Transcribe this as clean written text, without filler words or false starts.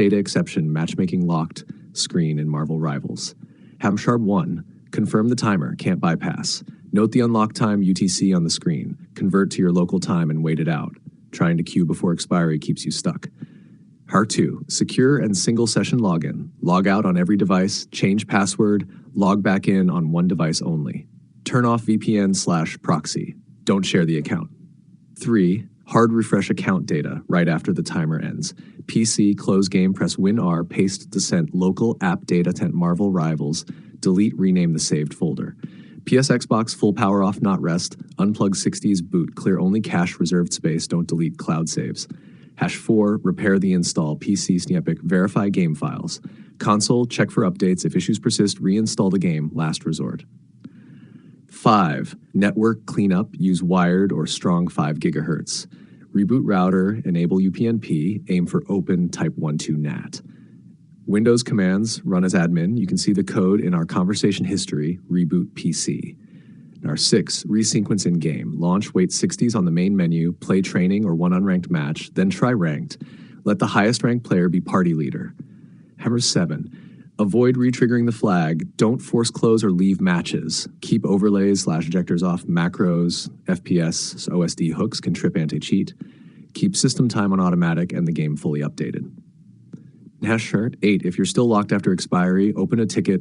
data exception matchmaking locked screen in Marvel Rivals. Hamsharp 1. Confirm the timer, can't bypass. Note the unlock time UTC on the screen. Convert to your local time and wait it out. Trying to queue before expiry keeps you stuck. Heart 2. Secure and single session login. Log out on every device, change password, log back in on one device only. Turn off VPN/proxy. Don't share the account. 3. Hard refresh account data right after the timer ends. PC, close game, press Win-R, paste descent, local app data tent Marvel Rivals, delete, rename the saved folder. PS Xbox, full power off, not rest, unplug 60s boot, clear only cache reserved space, don't delete cloud saves. #4, repair the install, PC, Epic, verify game files. Console, check for updates, if issues persist, reinstall the game, last resort. 5. Network cleanup, use wired or strong 5 GHz. Reboot router, enable UPnP, aim for open, type 12 NAT. Windows commands, run as admin. You can see the code in our conversation history, reboot PC. Our 6, resequence in game. Launch, wait 60s on the main menu, play training or one unranked match, then try ranked. Let the highest ranked player be party leader. 7, avoid retriggering the flag. Don't force close or leave matches. Keep overlays/ejectors off. Macros, FPS, OSD hooks can trip anti-cheat. Keep system time on automatic and the game fully updated. #8, if you're still locked after expiry, open a ticket